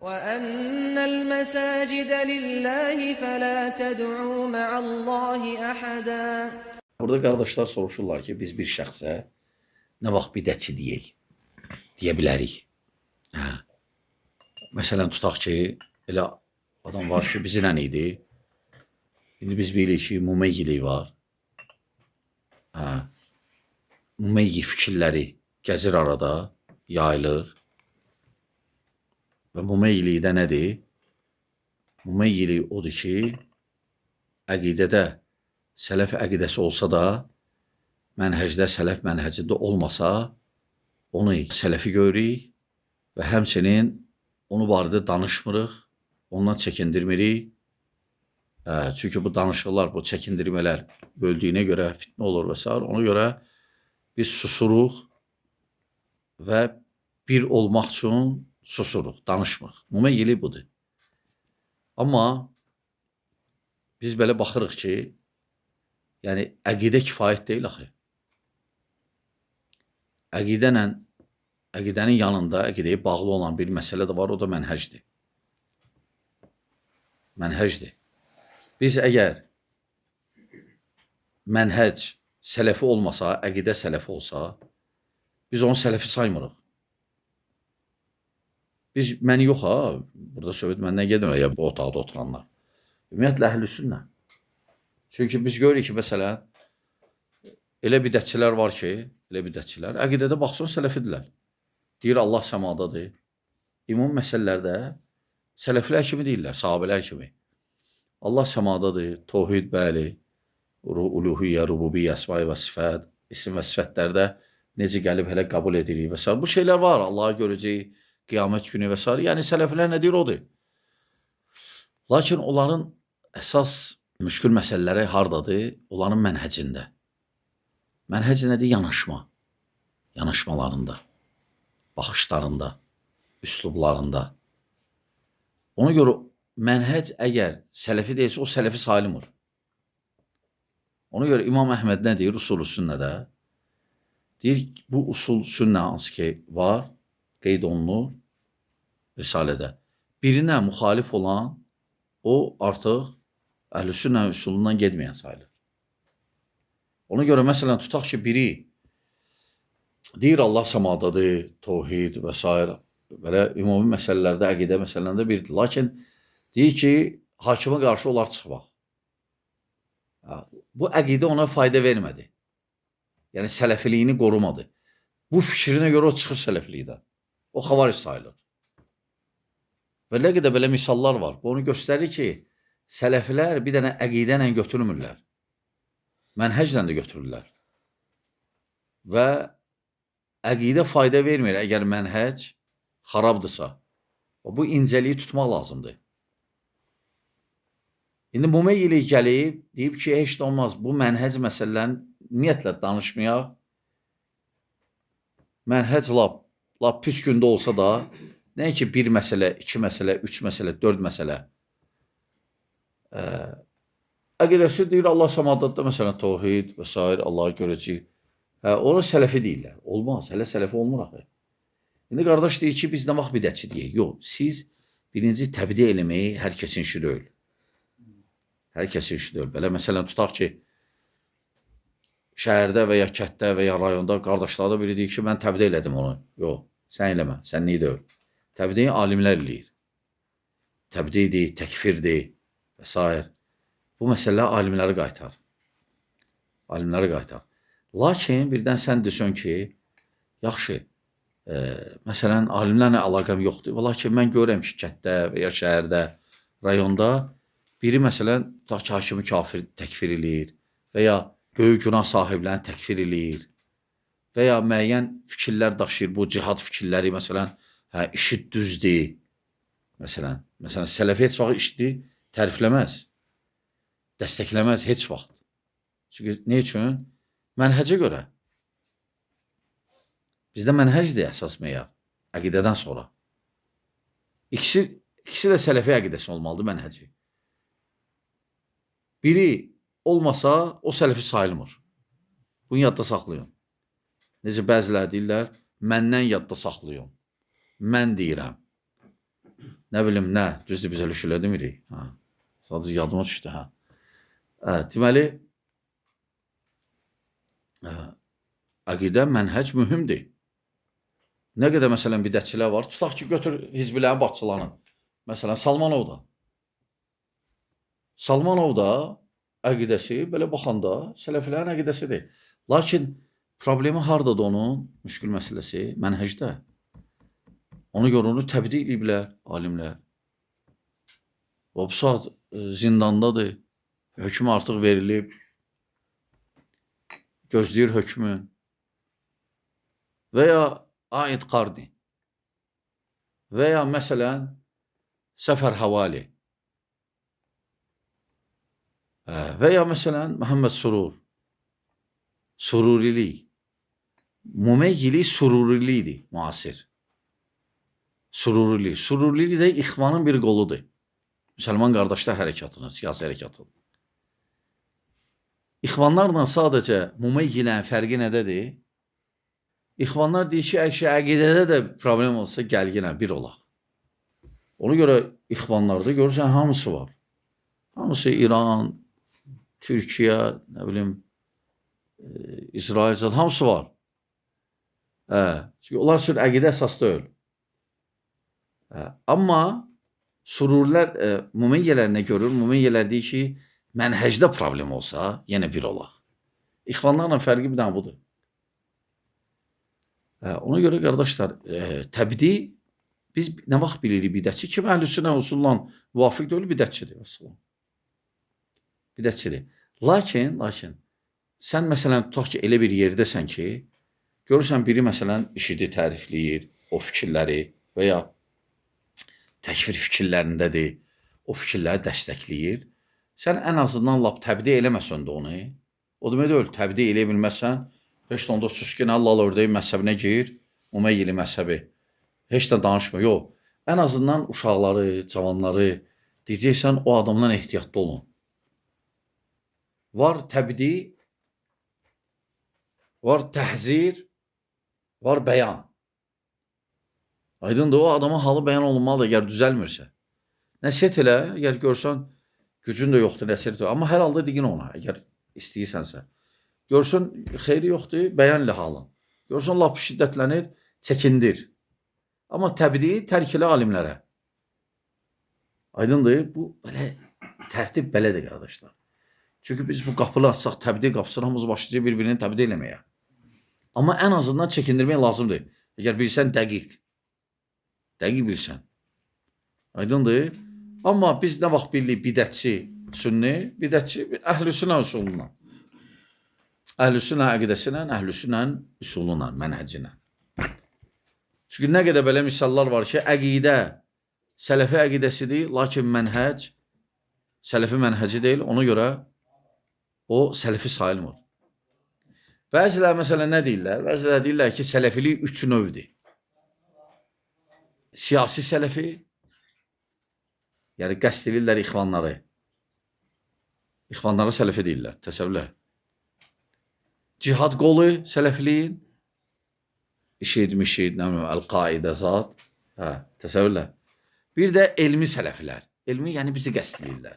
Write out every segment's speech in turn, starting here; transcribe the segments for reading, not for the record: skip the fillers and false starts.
وَأَنَّ الْمَسَاجِدَ لِلَّهِ فَلَا تَدْعُوا مَعَ اللّٰهِ أَحَدًا. Burada qardaşlar soruşurlar ki, biz bir şəxsə nə vaxt bidətçi deyək, deyə bilərik. Hə. Məsələn, tutaq ki, elə adam var ki, bizi nə idi? İndi biz bilirik ki, mumeyyilik var. Hə. Mumeyyi fikirləri gəzir arada, yayılır. Və mumeyyilikdə nədir? Mumeyyilik odur ki, əqidədə sələf əqidəsi olsa da, mənhəcdə sələf mənhəcində olmasa, onu sələfi görürük və həmçinin onu barədə danışmırıq, ondan çəkindirmirik. Çünki bu danışıqlar, bu çəkindirmələr böldüyünə görə fitnə olur və s. Ona görə biz susuruq və bir olmaq üçün susuruq, danışmırıq. Mümeyyilik budur. Amma biz belə baxırıq ki, yəni əqidə kifayət deyil axı. Əqidənin yanında əqidəyə bağlı olan bir məsələ də var, o da mənhəcdir. Mənhəcdir. Biz əgər mənhəc sələfi olmasa, əqidə sələfi olsa, biz onu sələfi saymırıq. Biz, məni yox ha, burada söhbət məndən gedmir ya bu otaqda oturanlar. Ümumiyyətlə əhlüsünnə. Çünki biz görürük ki, məsələn, elə bidətçilər var ki, əqidədə baxsın sələfidirlər. Deyir Allah səmadadır. İmum məsələlərdə sələflər kimi deyirlər, sahabələr kimi. Allah səmadadır, tohid, bəli, uluhiyyə, rububiyyə, əsma-i və sifət, isim və sifətlərdə necə gəlib hələ qəbul edirik və s. Bu şeylər var, Allah'a görəcək, qiyamət günü və s. Yəni sələflər nə deyir, odur. Lakin onların əsas müşkül məsələləri hardadır? Onların mənhəcində. Mənhəc nədir? Yanaşma. Yanaşmalarında, baxışlarında, üslublarında. Ona görə mənhəc əgər sələfi deyilsə, o sələfi sayılmır. Ona görə İmam Əhməd nə deyir usul-u sünnədə? Deyir, bu usul sünnə hansı ki var, qeyd olunur Risalədə. Birinə müxalif olan, o artıq əhl-i sünnə üsulundan gedməyən sayılır. Ona görə məsələn, tutaq ki, biri deyir Allah səmadadır, tohid və s. Belə ümumi məsələlərdə, əqidə məsələlərində biridir. Lakin deyir ki, hakimə qarşı olar çıxmaq. Bu əqidə ona fayda vermədi. Yəni, sələfiliyini qorumadı. Bu fikrinə görə o çıxır sələfilikdən. O xavaric sayılır. Və nə qədər belə misallar var. Bu onu göstərir ki, sələfilər bir dənə əqidə ilə götürmürlər. Mənhəclə də götürürlər. Və əqidə fayda vermir əgər mənhəc xarabdırsa. Bu incəliyi tutmaq lazımdır. İndi mümeyyilik gəlib, deyib ki, heç də olmaz, bu mənhəc məsələlərini ümumiyyətlə danışmayaq. Mənhəc lap pis gündə olsa da, nəyə ki, bir məsələ, iki məsələ, üç məsələ, dörd məsələ. Əqidəsi deyir, Allah səmadadda, məsələn, tohid və s. Allah'a görəcək. Ona sələfi deyirlər. Olmaz, hələ sələfi olmur axı. İndi qardaş deyir ki, biz nə vaxt bidətçi deyək? Yox, siz birinci təbdi eləməyi hər kəsin işi deyil. Hər kəsin işi deyil. Belə məsələn, tutaq ki, şəhərdə və ya kətdə və ya rayonda qardaşlarda biri deyir ki, mən təbdi elədim onu. Yox, sən eləmə, sənliyi deyil. Təbdiyi alimlər eləyir. Təbdidir, təkfirdir və s. Bu məsələ alimləri qaytar. Alimləri qaytar. Lakin birdən sən desən ki, yaxşı, məsələn, alimlərlə əlaqəm yoxdur. Lakin mən görürəm ki, kətdə və ya şəhərdə, rayonda biri məsələn, tutaq ki, hakimi kafir təkfir eləyir və ya böyük günah sahiblərini təkfir eləyir və ya müəyyən fikirlər daşıyır, bu cihad fikirləri, məsələn, işi düzdür. Məsələn, sələfi heç vaxt işi tərifləməz, dəstəkləməz heç vaxt. Çünki ne üçün? Mənhəcə görə. Bizdə mənhəcdir əsas meyar, əqidədən sonra. İkisi də sələfi əqidəsi olmalıdır mənhəci. Biri olmasa, o sələfi sayılmır. Bunu yadda saxlayın. Necə bəzilər deyirlər, məndən yadda saxlayın. Mən deyirəm. nə bilim, nə, düzdür, biz elə şeylər demirik. Sadəcə yadıma düşdü. Deməli, əqidə, mənhəc mühümdür. Nə qədər məsələn bidətçilər var, tutaq ki, götür hizbilərin başçılarını. Məsələn, Salmanovda. Salmanovda əqidəsi, belə baxanda, sələfilərin əqidəsidir. Lakin, problemi hardadır onun, müşkül məsələsi, mənhəcdə. Ona görə onu təbdi ediblər alimlər. O bu saat zindandadır, hökm artıq verilib, gözləyir hökmü. Və ya Aid Qarni və ya məsələn Səfər Havali və ya məsələn Məhəmməd Surur, Sururilik, Mumeyyilik Sururilikdir, müasir. Sururilik. Sururilik də İxvanın bir qoludur. Müsəlman qardaşlar hərəkatının, siyasi hərəkatının. İxvanlarla sadəcə Mumeyyilərin fərqi nədədir? İxvanlar deyir ki, əqidədə də problem olsa, gəl yenə bir olaq. Ona görə İxvanlarda görürsən, hamısı var. Hamısı İran, Türkiyə, nə bilim, İsrail, hamısı var. Çünki onlar üçün əqidə əsas deyil. Amma sururlər, Mumeyyələr nə görür? Mumeyyələr deyir ki, mənhəcdə problem olsa, yenə bir olaq. İxvanlarla fərqi bir dənə budur. Ona görə qardaşlar, təbdi biz nə vaxt bilirik bidətçi? Kim əhlüsünnə usulla müvafiq deyil, bidətçidir. Bidətçidir. Lakin, sən məsələn, tutaq ki, elə bir yerdəsən ki, görürsən biri məsələn, işidi tərifləyir, o fikirləri və ya təkfir fikirlərindədir, o fikirləri dəstəkləyir. Sən ən azından lap təbdi eləməsən də onu. O demək deyil, təbdi eləyə bilməzsən, heç də onda süskün Allah ördəyi məzhəbinə gir, Umeyyili məzhəbi. Heç də danışma, yox. Ən azından uşaqları, cavanları deyəcəksən, o adamdan ehtiyatlı olun. Var təbdi, var təhzir, var bəyan. Aydındır, o adama halı bəyan olunmalıdır, əgər düzəlmirsə. Nəsiyyət elə, əgər görsən, gücün də yoxdur, nəsiyyət elə. Amma hər halda digin ona, əgər istəyirsənsə. Görsən, xeyri yoxdur, bəyanlə halın. Görsən, lap şiddətlənir, çəkindir. Amma təbdi tərk elə alimlərə. Aydındır, bu belə, tərtib belədir, qardaşlar. Çünki biz bu qapılı açsaq, təbdi qapısını hamımız başlayacaq bir-birini təbdi eləməyə. Amma ən azından çəkindirmək lazımdır. Əgər bilsən, dəqiq bilsən. Aydındır. Amma biz nə vaxt bilirik bidətçi, sünni, bidətçi əhlüsünnə usulundan. Əhlüsünnə əqidəsindən, əhlüsünnə usulundan, mənhəcinə. Çünki nə qədər belə misallar var ki, əqidə sələfi əqidəsidir, lakin mənhəc sələfi mənhəci deyil, ona görə o sələfi sayılmır. Bəzilər məsələn nə deyirlər? Bəzilər deyirlər ki, sələfilik 3 növdür. Siyasi sələfi, yəni qəsd edirlər ixvanları. İxvanlara sələfi deyirlər, təsəvvürlə. Cihad qolu sələfliyin, işid, əl-qaidə zat, təsəvvürlə. Bir də elmi sələflər. Elmi, yəni bizi qəsd edirlər.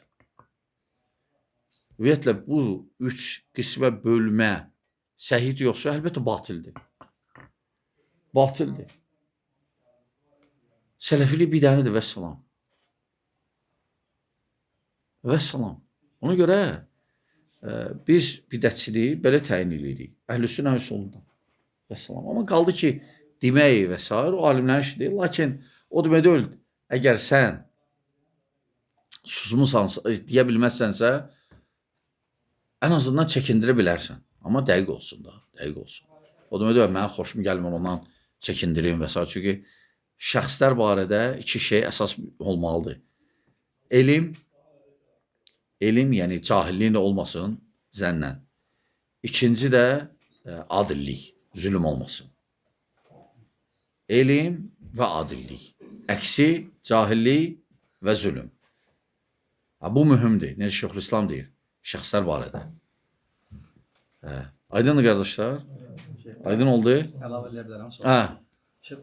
Ümumiyyətlə, bu 3 qismə bölmə səhid yoxsa, əlbəttə batildir. Batildir. Sələfilik bir dənədir, vəssalam. Vəssalam. Ona görə biz bidətçiliyi belə təyin edirik. Əhlüsünnə usulundan. Vəssalam. Amma qaldı ki, demək və s. o alimlərin işidir. Lakin o demək deyil, əgər sən susmusansa, deyə bilməzsənsə, ən azından çəkindirə bilərsən. Amma dəqiq olsun da, dəqiq olsun. O demək deyil, mənə xoşum gəlmir ondan çəkindirim və s. Çünki şəxslər barədə 2 şey əsas olmalıdır. Elm, yəni cahilliyin olmasın zənnən. İkinci də adillik, zülm olmasın. Elm və adillik. Əksi cahillik və zülm. Bu mühümdür. Necə Şeyxülislam deyir, şəxslər barədə. Aydındır qardaşlar? Aydın oldu? Əlavə edə bilərəm sonra.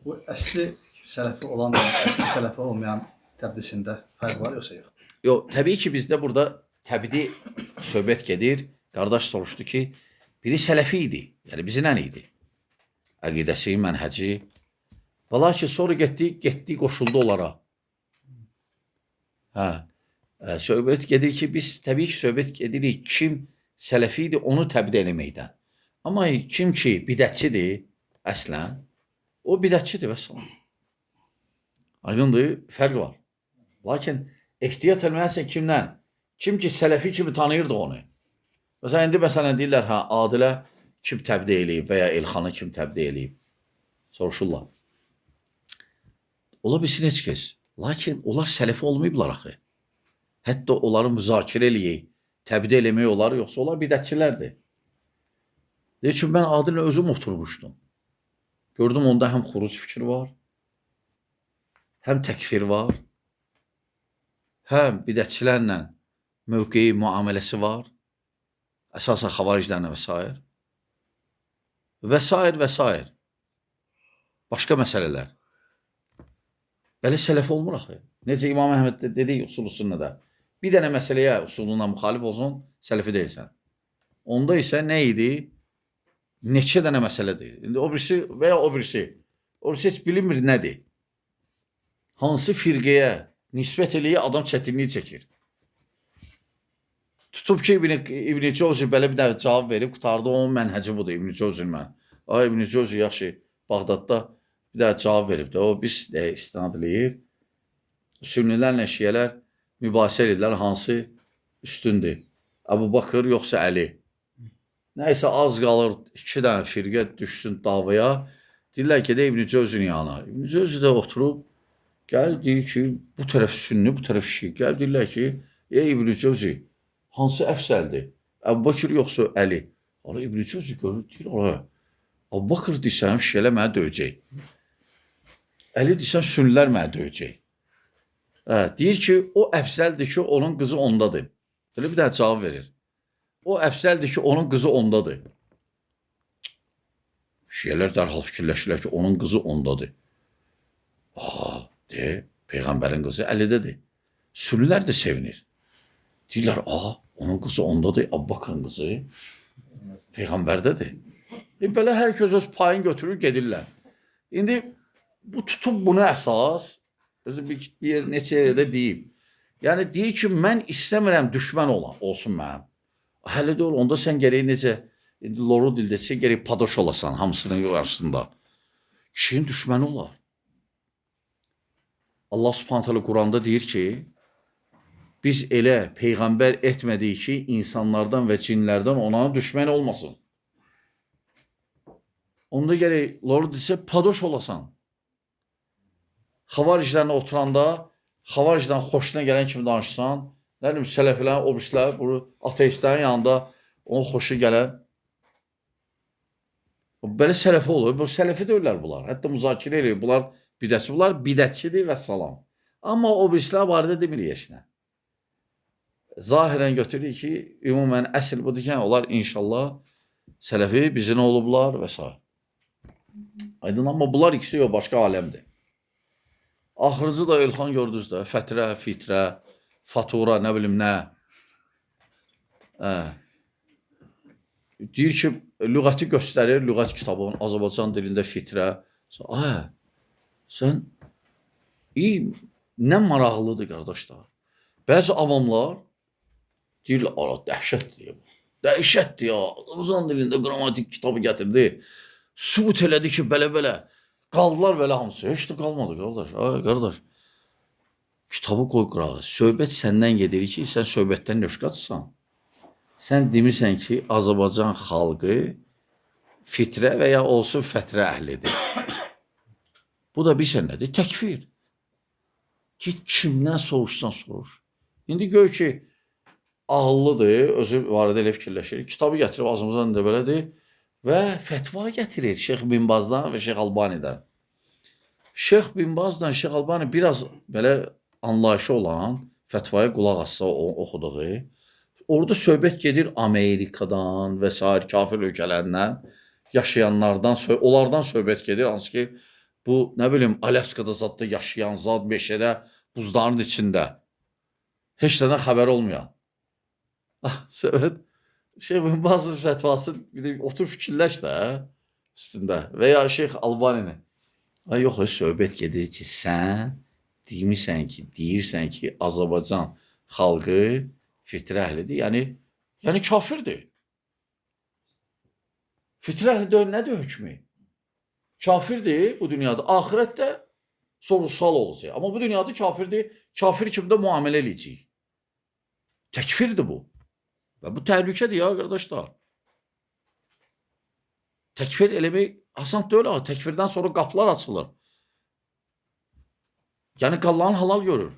Bu əsli sələfi olan da, əsli sələfi olmayan təbdisində fərq var yoxsa yox? Yox, təbii ki, bizdə burada təbdi söhbət gedir. Qardaş soruşdu ki, biri sələfi idi. Yəni bizlə idi. Əqidəsi, mənhəci. Və lakin sonra getdi qoşuldu onlara. Hə. Söhbət gedir ki, biz təbii ki, söhbət gedirik kim sələfi idi, onu təbdi eləməkdən. Amma kim ki, bidətçidir, əslən, o bidətçidir və salam. Aydındır, fərq var. Lakin ehtiyat eləməlisən kimdən? Kim ki, sələfi kimi tanıyırdı onu. Məsələn, indi deyirlər, hə, Adilə kim təbdi eləyib və ya Elxanı kim təbdi eləyib? Soruşurlar. Ola bilsin heç kəs. Lakin onlar sələfi olmayıblar axı. Hətta onları müzakirə eləyək, təbdi eləmək olar, yoxsa onlar bidətçilərdir. Deyir ki, mən Adilə özüm oturmuşdum. Gördüm, onda həm xuruc fikri var, həm təkfir var, həm bidətçilərlə mövqeyi, müamiləsi var, əsasən xavariclərlə və s. Və s. Başqa məsələlər. Belə sələf olmur axı. Necə İmam Əhməd dedi usul sünnədə. Bir dənə məsələyə usuluna müxalif olsun, sələfi deyilsən. Onda isə nə idi? Neçə dənə məsələdir. İndi o birisi və ya o birisi. O birisi heç bilinmir nədir. Hansı firqəyə nisbət eləyə adam çətinliyi çəkir. Tutub ki, İbn-i Cəvzi belə bir dəfə cavab verib, qutardı, onun mənhəci budur, İbn-i Cəvzinin mən. Ay, İbn-i Cəvzi yaxşı, Bağdadda bir dəfə cavab verib də, o biz istinad eləyir. Sünnilərlə şiyələr mübahisə edirlər, hansı üstündür? Əbu Bakır yoxsa Əli? Nəysə az qalır, 2 dənə firqə düşsün davaya. Deyirlər ki, İbn-i Cəvzinin yanına. İbn-i Cəvzi də oturub, gəl deyir ki, bu tərəf sünni, bu tərəf şi. Gəl deyirlər ki, ey İbn-i Cəvzi, hansı əfsəldir? Əbu Bakır yoxsa Əli? Ala İbn-i Cəvzi görür, deyir, ala, Əbu Bakır desəm, şiələ mənə döyəcək. Əli desəm, sünnilər mənə döyəcək. Deyir ki, o əfsəldir ki, onun qızı ondadır. Belə bir dənə cavab verir. O əfsəldir ki, onun qızı ondadır. Şiələr dərhal fikirləşirlər ki, onun qızı ondadır. Peyğəmbərin qızı Əlidədir. Sünnilər də sevinir. Deyirlər, onun qızı ondadır, Əbu Bakırın qızı Peyğəmbərdədir. Belə hər kəs öz payını götürür, gedirlər. İndi bu tutub bunu əsas, bir neçə yerdə deyib. Yəni, deyir ki, mən istəmirəm düşmən olsun mənim. Hələ deyil, onda sən gərək necə, loru dildəsə gərək padoş olasan hamısının qarşısında. Kişinin düşməni olar. Allah Subhanahu taala Quranda deyir ki, biz elə Peyğəmbər etmədik ki, insanlardan və cinlərdən ona düşmən olmasın. Onda gərək loru dilsə padoş olasan. Xavariclərlə oturanda, xavaricdən xoşuna gələn kimi danışsan, nə bilim, sələfilər, obrislər, ateistlərin yanında onun xoşu gələn. Belə sələfi olur. Bu sələfi deyirlər bunlar. Hətta müzakirə edir. Bunlar bidətçi. Bunlar bidətçidir və salam. Amma obrislər barədə demirik heç nə. Zahirən götürürük ki, ümumən əsl budur ki, onlar inşallah sələfi bizə nə olublar və s. Aydın, amma bunlar ikisi yox, başqa aləmdir. Axırıcı da Elxan gördünüz də, fətrə, fitrə, fatura, nə bilim nə. Deyir ki, lüğəti göstərir, lüğət kitabının Azərbaycan dilində fitrə. Sən, nə maraqlıdır qardaşlar. Bəzi avamlar deyirlər, dəhşətdir. Dəhşətdir ya, Azərbaycan dilində qrammatik kitabı gətirdi. Sübut elədi ki, belə-belə. Qaldılar belə hamısı. Heç də qalmadı, qardaş. Qardaş, kitabı qoy qırağı. Söhbət səndən gedir ki, sən söhbətdən nöşqatsan. Sən demirsən ki, Azərbaycan xalqı fitrə və ya olsun fətrə əhlidir. Bu da bilsən nədir? Təkfir. Ki, kimdən soruşsan soruş. İndi gör ki, ağıllıdır, özü barədə elə fikirləşir. Kitabı gətirib Azərbaycan da belədir. Və fətva gətirir Şeyx Bin Bazdan və Şeyx Albanidən. Şeyx Bin Bazdan Şeyx Albani biraz belə anlayışı olan fətvaya qulaq assa oxuduğu. Orada söhbət gedir Amerikadan və s. kafir ölkələrindən yaşayanlardan, onlardan söhbət gedir. Hansı ki, bu, nə bilim, Alyaskada zadda yaşayan zad, meşədə buzların içində. Heç nədən xəbər olmayan. Söhbət Şeyx bin Bazın fətvası bir də otur fikirləş də üstündə. Və ya Şeyx Albanini. Ay yox, söhbət gedir ki, sən deyirsən ki, Azərbaycan xalqı fitri əhlidir. Yəni kafirdir. Fitri əhli deyil, nədir hökmü? Kafirdir bu dünyada. Ahirətdə sorğu-sual olacaq. Amma bu dünyada kafirdir. Kafir kimdə müamilə eləyəcək? Təkfirdir bu. Və bu təhlükədir ya qardaşlar. Təkfir eləmək asan deyil. Təkfirdən sonra qapılar açılır. Yəni qanlarını halal görür.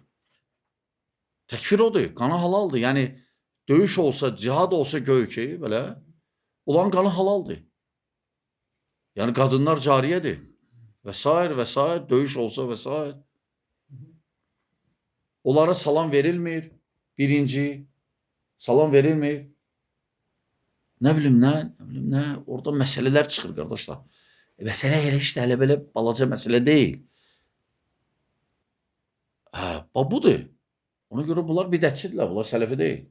Təkfir odur. Qanı halaldır. Yəni döyüş olsa, cihad olsa göy ki, belə, olan qanı halaldır. Yəni qadınlar cariyədir. Və s. Döyüş olsa və s. Onlara salam verilmir. Birinci. Salam verilmir. Nə bilim nə. Orada məsələlər çıxır qardaşlar. Məsələ elə işte hələ belə balaca məsələ deyil. Budur. Ona görə bunlar bidətçidirlər. Bunlar sələfi deyil.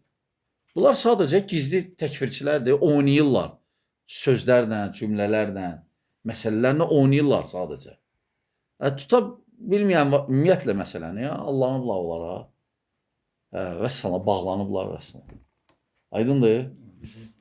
Bunlar sadəcə gizli təkfirçilərdir. Oynayırlar. Sözlərlə, cümlələrlə, məsələlərlə oynayırlar sadəcə. Tuta bilməyən ümumiyyətlə məsələni, Allah'ınla onlara və sana bağlanıblar və sana. Aydındır?